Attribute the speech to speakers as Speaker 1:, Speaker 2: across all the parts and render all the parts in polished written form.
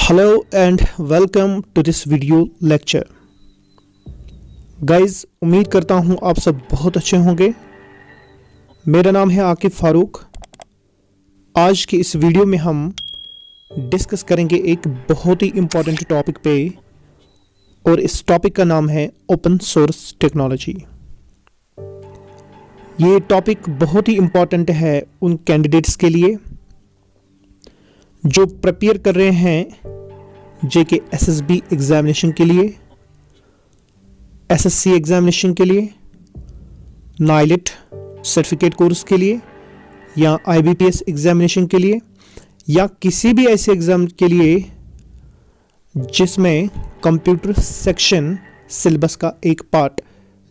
Speaker 1: Hello and welcome to this video lecture. Guys, उम्मीद करता हूँ आप सब बहुत अच्छे होंगे। मेरा नाम है आकिब फारूक। आज की इस वीडियो में हम डिस्कस करेंगे एक बहुत ही इम्पॉर्टेंट टॉपिक पे और इस टॉपिक का नाम है ओपन सोर्स टेक्नोलॉजी। ये टॉपिक बहुत ही इम्पॉर्टेंट है उन कैंडिडेट्स के लिए जो प्रिपेयर कर रहे हैं जेके एसएसबी एग्जामिनेशन के लिए, एसएससी एग्जामिनेशन के लिए, नाइलेट सर्टिफिकेट कोर्स के लिए या आईबीपीएस एग्जामिनेशन के लिए या किसी भी ऐसे एग्जाम के लिए जिसमें कंप्यूटर सेक्शन सिलेबस का एक पार्ट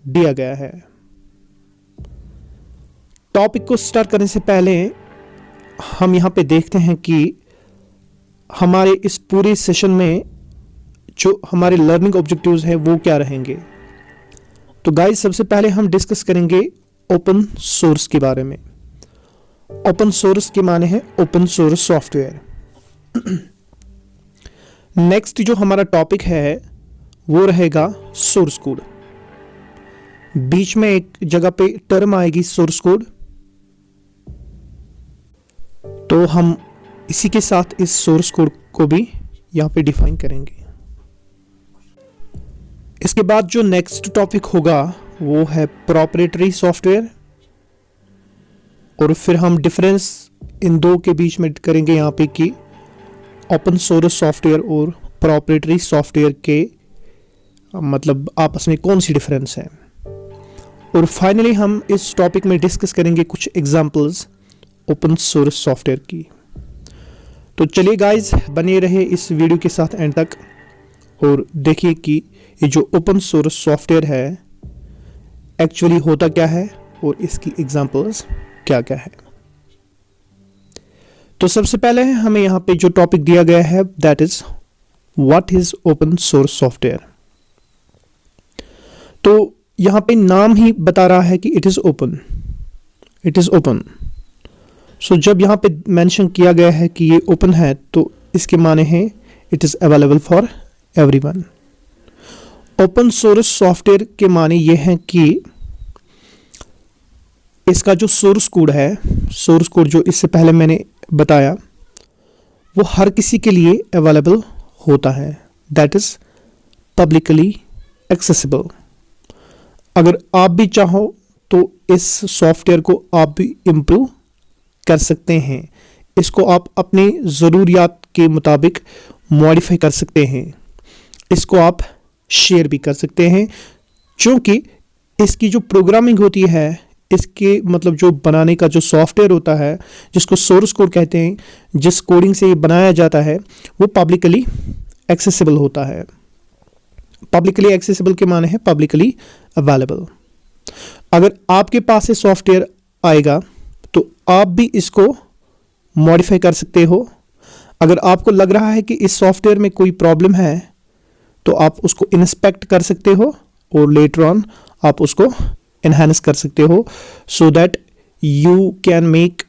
Speaker 1: दिया गया है। टॉपिक को स्टार्ट करने से पहले हम यहाँ पे देखते हैं कि हमारे इस पूरे सेशन में जो हमारे लर्निंग ऑब्जेक्टिव्स हैं वो क्या रहेंगे। तो गाइस, सबसे पहले हम डिस्कस करेंगे ओपन सोर्स के बारे में। ओपन सोर्स के माने हैं ओपन सोर्स सॉफ्टवेयर। नेक्स्ट जो हमारा टॉपिक है वो रहेगा सोर्स कोड। बीच में एक जगह पे टर्म आएगी सोर्स कोड, तो हम इसी के साथ इस सोर्स कोड को भी यहाँ पे डिफाइन करेंगे। इसके बाद जो नेक्स्ट टॉपिक होगा वो है प्रोप्राइटरी सॉफ्टवेयर, और फिर हम डिफरेंस इन दो के बीच में करेंगे यहाँ पे कि ओपन सोर्स सॉफ्टवेयर और प्रोप्राइटरी सॉफ्टवेयर के मतलब आपस में कौन सी डिफरेंस है। और फाइनली हम इस टॉपिक में डिस्कस करेंगे कुछ एग्जांपल्स ओपन सोर्स सॉफ्टवेयर की। तो चलिए गाइज, बने रहे इस वीडियो के साथ एंड तक और देखिए कि ये जो ओपन सोर्स सॉफ्टवेयर है एक्चुअली होता क्या है और इसकी एग्जांपल्स क्या क्या है। तो सबसे पहले हमें यहाँ पे जो टॉपिक दिया गया है that is what is open source software. तो यहाँ पे नाम ही बता रहा है कि it is open, it is open. So जब यहाँ पे मेंशन किया गया है कि ये ओपन है तो इसके माने हैं it is available for everyone. Open source software के माने ये हैं कि इसका जो सोर्स कोड है, सोर्स कोड जो इससे पहले मैंने बताया, वो हर किसी के लिए अवेलेबल होता है, दैट इज़ पब्लिकली एक्सेसिबल। अगर आप भी चाहो तो इस सॉफ्टवेयर को आप भी इम्प्रूव कर सकते हैं, इसको आप अपने ज़रूरियात के मुताबिक मॉडिफाई कर सकते हैं, इसको आप शेयर भी कर सकते हैं, क्योंकि इसकी जो प्रोग्रामिंग होती है, इसके मतलब जो बनाने का जो सॉफ्टवेयर होता है जिसको सोर्स कोड कहते हैं, जिस कोडिंग से ये बनाया जाता है वो पब्लिकली एक्सेसिबल होता है। पब्लिकली एक्सेसिबल के माने हैं पब्लिकली अवेलेबल। अगर आपके पास ये सॉफ्टवेयर आएगा तो आप भी इसको मॉडिफाई कर सकते हो। अगर आपको लग रहा है कि इस सॉफ्टवेयर में कोई प्रॉब्लम है तो आप उसको इंस्पेक्ट कर सकते हो और लेटर ऑन आप उसको एनहांस कर सकते हो so that you can make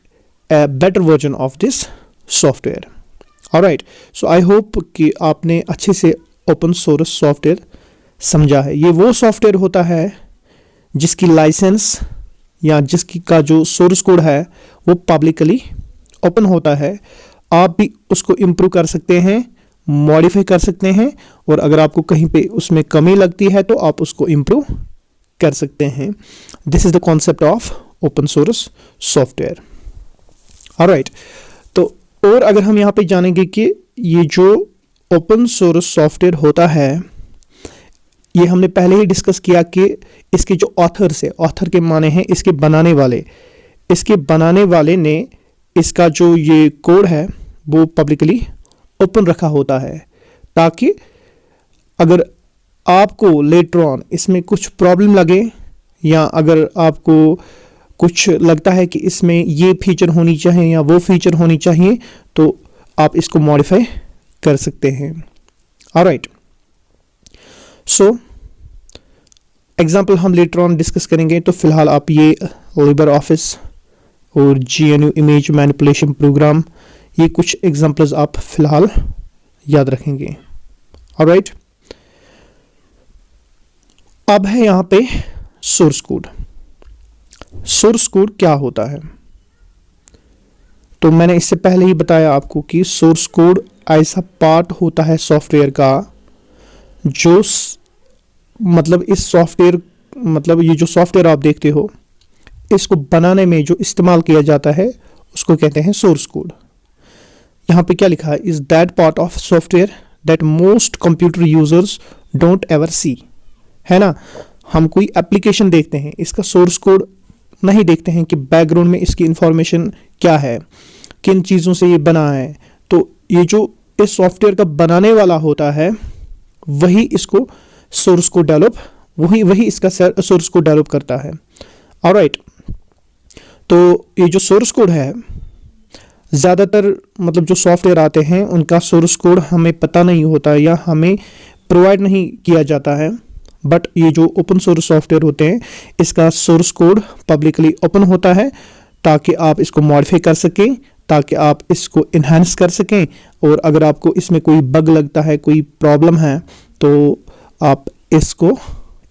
Speaker 1: a better version of this software. Alright, so I hope कि आपने अच्छे से ओपन सोर्स सॉफ्टवेयर समझा है। ये वो सॉफ्टवेयर होता है जिसकी लाइसेंस या जिसकी का जो सोर्स कोड है वो पब्लिकली ओपन होता है। आप भी उसको इम्प्रूव कर सकते हैं, मॉडिफाई कर सकते हैं, और अगर आपको कहीं पे उसमें कमी लगती है तो आप उसको इम्प्रूव कर सकते हैं। This is the concept of open source software. Alright, तो और अगर हम यहाँ पे जानेंगे कि ये जो ओपन सोर्स सॉफ्टवेयर होता है, ये हमने पहले ही डिस्कस किया कि इसके जो ऑथर्स है, ऑथर के माने हैं इसके बनाने वाले, इसके बनाने वाले ने इसका जो ये कोड है वो पब्लिकली ओपन रखा होता है, ताकि अगर आपको लेटर ऑन इसमें कुछ प्रॉब्लम लगे या अगर आपको कुछ लगता है कि इसमें ये फीचर होनी चाहिए या वो फीचर होनी चाहिए तो आप इसको मॉडिफाई कर सकते हैं। ऑलराइट, सो एग्जाम्पल हम लेटर ऑन डिस्कस करेंगे। तो फिलहाल आप ये लिबर ऑफिस और GNU इमेज मैनिपुलेशन प्रोग्राम, ये कुछ एग्जांपल्स आप फिलहाल याद रखेंगे। ऑलराइट, अब है यहां पे सोर्स कोड। सोर्स कोड क्या होता है? तो मैंने इससे पहले ही बताया आपको कि सोर्स कोड ऐसा पार्ट होता है सॉफ्टवेयर का जो मतलब इस सॉफ्टवेयर, मतलब ये जो सॉफ्टवेयर आप देखते हो, इसको बनाने में जो इस्तेमाल किया जाता है उसको कहते हैं सोर्स कोड। यहाँ पे क्या लिखा है? Is that part of software that most computer users don't ever see. है ना, हम कोई एप्लीकेशन देखते हैं, इसका सोर्स कोड नहीं देखते हैं कि बैकग्राउंड में इसकी इंफॉर्मेशन क्या है, किन चीज़ों से ये बना है। तो ये जो इस सॉफ्टवेयर का बनाने वाला होता है वही इसको सोर्स कोड डेवलप, वही इसका सोर्स कोड डेवलप करता है। ऑलराइट, तो ये जो सोर्स कोड है, ज़्यादातर मतलब जो सॉफ्टवेयर आते हैं उनका सोर्स कोड हमें पता नहीं होता या हमें प्रोवाइड नहीं किया जाता है। बट ये जो ओपन सोर्स सॉफ्टवेयर होते हैं इसका सोर्स कोड पब्लिकली ओपन होता है ताकि आप इसको मॉडिफाई कर सकें, ताकि आप इसको इन्हांस कर सकें, और अगर आपको इसमें कोई बग लगता है, कोई प्रॉब्लम है, तो आप इसको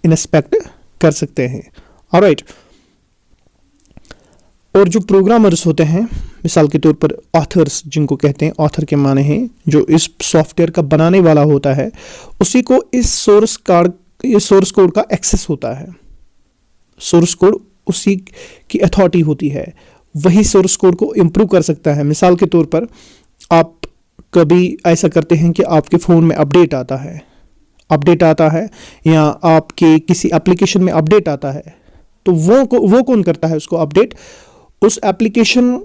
Speaker 1: इंस्पेक्ट कर सकते हैं। ऑलराइट, और जो प्रोग्रामर्स होते हैं, मिसाल के तौर पर ऑथर्स जिनको कहते हैं, ऑथर के माने हैं जो इस सॉफ्टवेयर का बनाने वाला होता है, उसी को इस सोर्स कोड का एक्सेस होता है। सोर्स कोड उसी की अथॉरिटी होती है, वही सोर्स कोड को इम्प्रूव कर सकता है। मिसाल के तौर पर आप कभी ऐसा करते हैं कि आपके फ़ोन में अपडेट आता है या आपके किसी एप्लीकेशन में अपडेट आता है, तो वो कौन करता है उसको अपडेट? उस एप्लीकेशन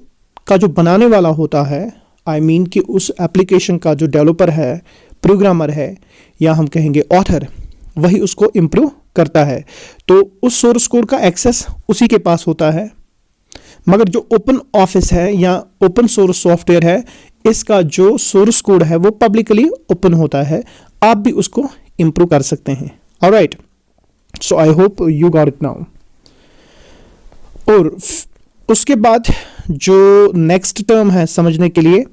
Speaker 1: का जो बनाने वाला होता है, आई मीन कि उस एप्लीकेशन का जो डेवलपर है, प्रोग्रामर है, या हम कहेंगे ऑथर, वही उसको इम्प्रूव करता है। तो उस सोर्स कोड का एक्सेस उसी के पास होता है। मगर जो ओपन ऑफिस है या ओपन सोर्स सॉफ्टवेयर है, इसका जो सोर्स कोड है वो पब्लिकली ओपन होता है, आप भी उसको इम्प्रूव कर सकते हैं। Alright, so I hope you got it now. और उसके बाद जो नेक्स्ट टर्म है समझने के लिए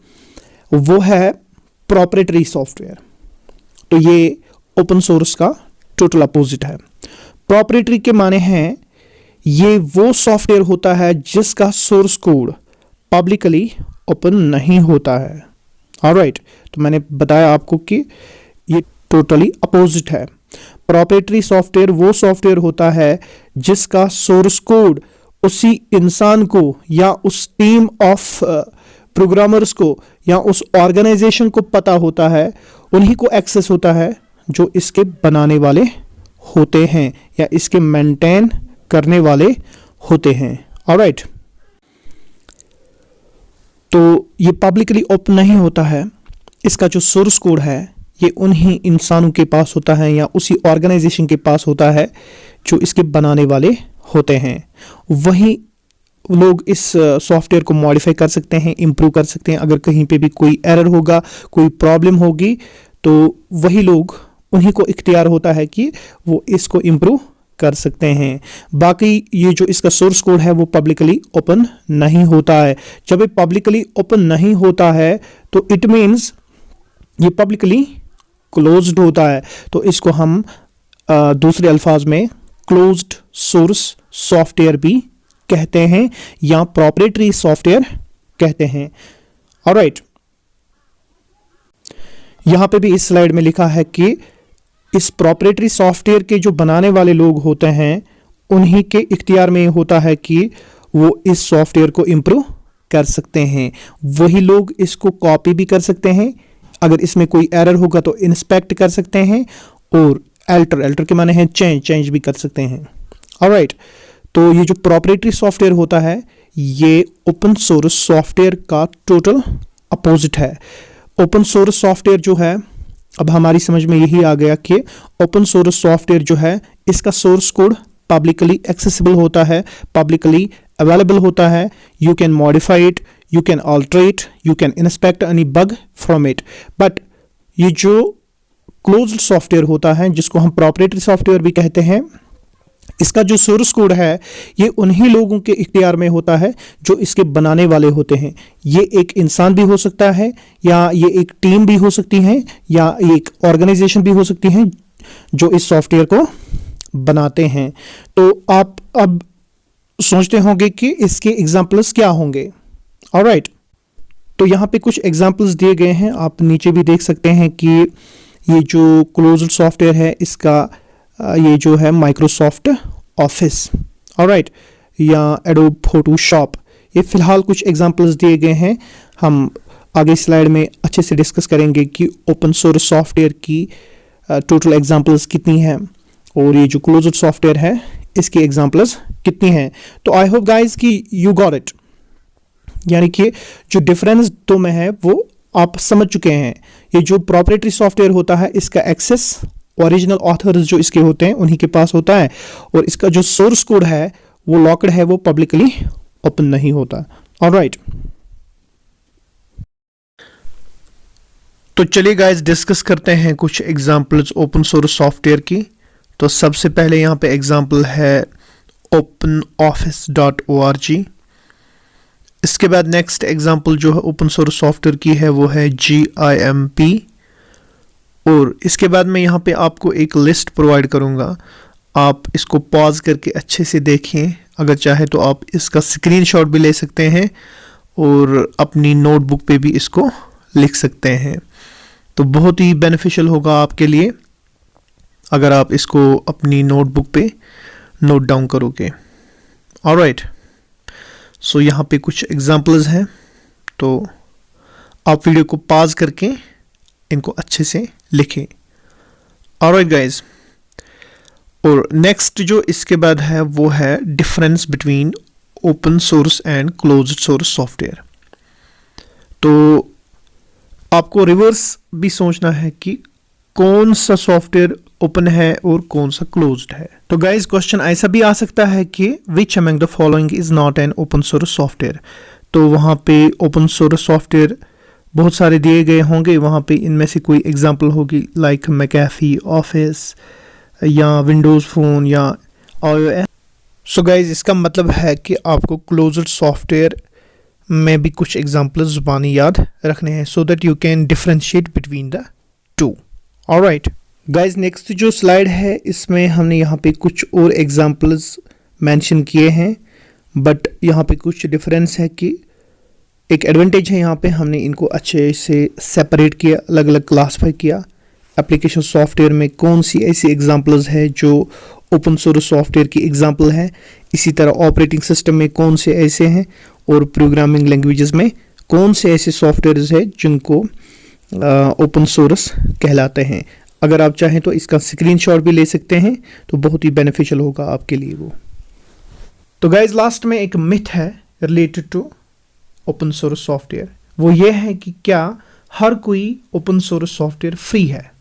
Speaker 1: वो है प्रोप्राइटरी सॉफ्टवेयर। तो ये ओपन सोर्स का टोटल अपोजिट है। प्रोप्राइटरी के माने हैं ये वो सॉफ्टवेयर होता है जिसका सोर्स कोड पब्लिकली ओपन नहीं होता है। ऑलराइट, तो मैंने बताया आपको कि ये टोटली अपोजिट है। प्रोप्राइटरी सॉफ्टवेयर वो सॉफ्टवेयर होता है जिसका सोर्स कोड उसी इंसान को या उस टीम ऑफ प्रोग्रामर्स को या उस ऑर्गेनाइजेशन को पता होता है, उन्हीं को एक्सेस होता है जो इसके बनाने वाले होते हैं या इसके मेंटेन करने वाले होते हैं। ऑलराइट, तो ये पब्लिकली ओपन नहीं होता है। इसका जो सोर्स कोड है ये उन्हीं इंसानों के पास होता है या उसी ऑर्गेनाइजेशन के पास होता है जो इसके बनाने वाले होते हैं। वही लोग इस सॉफ्टवेयर को मॉडिफाई कर सकते हैं, इम्प्रूव कर सकते हैं। अगर कहीं पे भी कोई एरर होगा, कोई प्रॉब्लम होगी, तो वही लोग, उन्हीं को इख्तियार होता है कि वो इसको इम्प्रूव कर सकते हैं। बाकी ये जो इसका सोर्स कोड है वो पब्लिकली ओपन नहीं होता है। जब ये पब्लिकली ओपन नहीं होता है तो इट मीन्स ये पब्लिकली क्लोज्ड होता है। तो इसको हम दूसरे अल्फाज में क्लोज्ड सोर्स सॉफ्टवेयर भी कहते हैं या प्रोप्राइटरी सॉफ्टवेयर कहते हैं। ऑलराइट, यहां पे भी इस स्लाइड में लिखा है कि इस प्रोप्राइटरी सॉफ्टवेयर के जो बनाने वाले लोग होते हैं उन्हीं के इख्तियार में होता है कि वो इस सॉफ्टवेयर को इम्प्रूव कर सकते हैं। वही लोग इसको कॉपी भी कर सकते हैं, अगर इसमें कोई एरर होगा तो इंस्पेक्ट कर सकते हैं, और अल्टर के माने हैं चेंज भी कर सकते हैं। ऑलराइट, तो ये जो प्रोप्राइटरी सॉफ्टवेयर होता है ये ओपन सोर्स सॉफ्टवेयर का टोटल अपोजिट है। ओपन सोर्स सॉफ्टवेयर जो है, अब हमारी समझ में यही आ गया कि ओपन सोर्स सॉफ्टवेयर जो है इसका सोर्स कोड पब्लिकली एक्सेसिबल होता है, पब्लिकली अवेलेबल होता है। You can modify it, you can alterate, you can inspect any bug from it. But ये जो क्लोज्ड सॉफ्टवेयर होता है जिसको हम प्रोप्राइटरी सॉफ्टवेयर भी कहते हैं, इसका जो सोर्स कोड है ये उन्हीं लोगों के इख्तियार में होता है जो इसके बनाने वाले होते हैं। ये एक इंसान भी हो सकता है, या ये एक टीम भी हो सकती है, या एक ऑर्गेनाइजेशन भी हो सकती है जो इस सॉफ्टवेयर को बनाते हैं। तो आप अब सोचते होंगे कि इसके एग्जाम्पल्स क्या होंगे। ऑलराइट, तो यहाँ पे कुछ एग्जाम्पल्स दिए गए हैं, आप नीचे भी देख सकते हैं कि ये जो क्लोज्ड सॉफ्टवेयर है इसका ये जो है माइक्रोसॉफ्ट ऑफिस, ऑलराइट, या एडोब फोटोशॉप, ये फिलहाल कुछ एग्जांपल्स दिए गए हैं। हम आगे स्लाइड में अच्छे से डिस्कस करेंगे कि ओपन सोर्स सॉफ्टवेयर की टोटल एग्जांपल्स कितनी हैं और ये जो क्लोज्ड सॉफ्टवेयर है इसकी एग्जांपल्स कितनी हैं। तो आई होप गाइज कि यू गॉट इट, यानी कि जो डिफरेंस दो में है वो आप समझ चुके हैं। ये जो प्रोप्राइटरी सॉफ्टवेयर होता है इसका एक्सेस ओरिजिनल ऑथर्स जो इसके होते हैं उन्हीं के पास होता है, और इसका जो सोर्स कोड है वो लॉक्ड है, वो पब्लिकली ओपन नहीं होता। ऑलराइट, तो चलिए गाइस डिस्कस करते हैं कुछ एग्जांपल्स ओपन सोर्स सॉफ्टवेयर की। तो सबसे पहले यहाँ पे एग्जांपल है openoffice.org। इसके बाद नेक्स्ट एग्जांपल जो है ओपन सोर्स सॉफ्टवेयर की है वो है GIMP। और इसके बाद मैं यहाँ पे आपको एक लिस्ट प्रोवाइड करूँगा, आप इसको पॉज करके अच्छे से देखें। अगर चाहे तो आप इसका स्क्रीनशॉट भी ले सकते हैं और अपनी नोटबुक पे भी इसको लिख सकते हैं। तो बहुत ही बेनिफिशियल होगा आपके लिए अगर आप इसको अपनी नोटबुक पे नोट डाउन करोगे। ऑलराइट, सो यहाँ पे कुछ एग्जांपल्स हैं, तो आप वीडियो को पॉज करके इनको अच्छे से लिखें। ऑलराइट गाइज, और नेक्स्ट जो इसके बाद है वो है difference between open source and closed source software. तो आपको रिवर्स भी सोचना है कि कौन सा सॉफ्टवेयर ओपन है और कौन सा क्लोज्ड है। तो गाइज क्वेश्चन ऐसा भी आ सकता है कि which among the following is not an open source software. तो वहाँ पे ओपन सोर्स सॉफ्टवेयर बहुत सारे दिए गए होंगे, वहाँ पे इनमें से कोई एग्जांपल होगी लाइक मैकेफी, ऑफिस, या विंडोज़ फ़ोन, या iOS। सो गाइज इसका मतलब है कि आपको क्लोज्ड सॉफ्टवेयर में भी कुछ एग्जांपल्स ज़ुबानी याद रखने हैं so that you can differentiate between the two. Alright guys, next जो स्लाइड है इसमें हमने यहाँ पे कुछ और एग्जांपल्स मेंशन किए हैं, बट यहाँ पे कुछ डिफरेंस है कि एक एडवांटेज है, यहाँ पे हमने इनको अच्छे से सेपरेट किया, अलग अलग क्लासीफाई किया। एप्लीकेशन सॉफ्टवेयर में कौन सी ऐसी एग्जांपल्स है जो ओपन सोर्स सॉफ्टवेयर की एग्जांपल है, इसी तरह ऑपरेटिंग सिस्टम में कौन से ऐसे हैं, और प्रोग्रामिंग लैंग्वेजेस में कौन से ऐसे सॉफ्टवेयर हैं जिनको ओपन सोर्स कहलाते हैं। अगर आप चाहें तो इसका स्क्रीनशॉट भी ले सकते हैं, तो बहुत ही बेनिफिशियल होगा आपके लिए वो। तो गाइज लास्ट में एक मिथ है related to open source software, वो ये है कि क्या हर कोई ओपन सोर्स सॉफ्टवेयर फ्री है।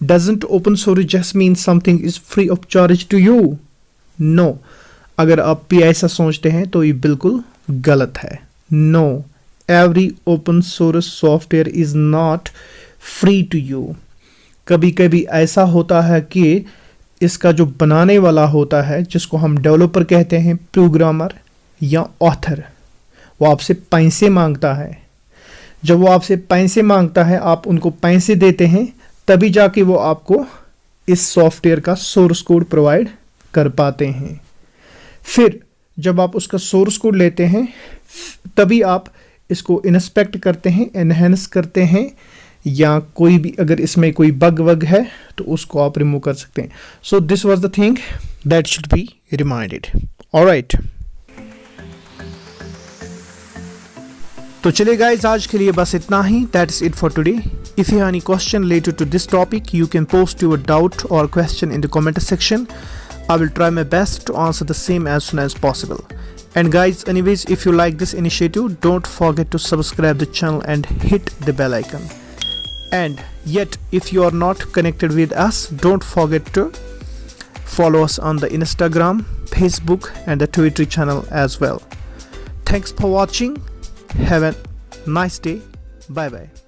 Speaker 1: Doesn't open source just mean something is free of charge to you? No, अगर आप भी ऐसा सोचते हैं तो ये बिल्कुल गलत है। No, every open source software is not free to you. कभी कभी ऐसा होता है कि इसका जो बनाने वाला होता है, जिसको हम डेवलपर कहते हैं, प्रोग्रामर या ऑथर, वो आपसे पैसे मांगता है। जब वो आपसे पैसे मांगता है, आप उनको पैसे देते हैं, तभी जाके वो आपको इस सॉफ्टवेयर का सोर्स कोड प्रोवाइड कर पाते हैं। फिर जब आप उसका सोर्स कोड लेते हैं तभी आप इसको इंस्पेक्ट करते हैं, एनहेंस करते हैं, या कोई भी अगर इसमें कोई बग वग है तो उसको आप रिमूव कर सकते हैं। So this was the thing that should be reminded. Alright, तो चलिए गाइज आज के लिए बस इतना ही। That's it for today. If you have any question related to this topic you can post your doubt और question in the comment section. I will try my best to answer the same as soon as possible. And guys, anyways, if you like this initiative, don't forget to subscribe the channel and hit the bell icon. And yet, if you are not connected with us, don't forget to follow us on the Instagram, Facebook and the Twitter channel as well. Thanks for watching. Have a nice day. Bye bye.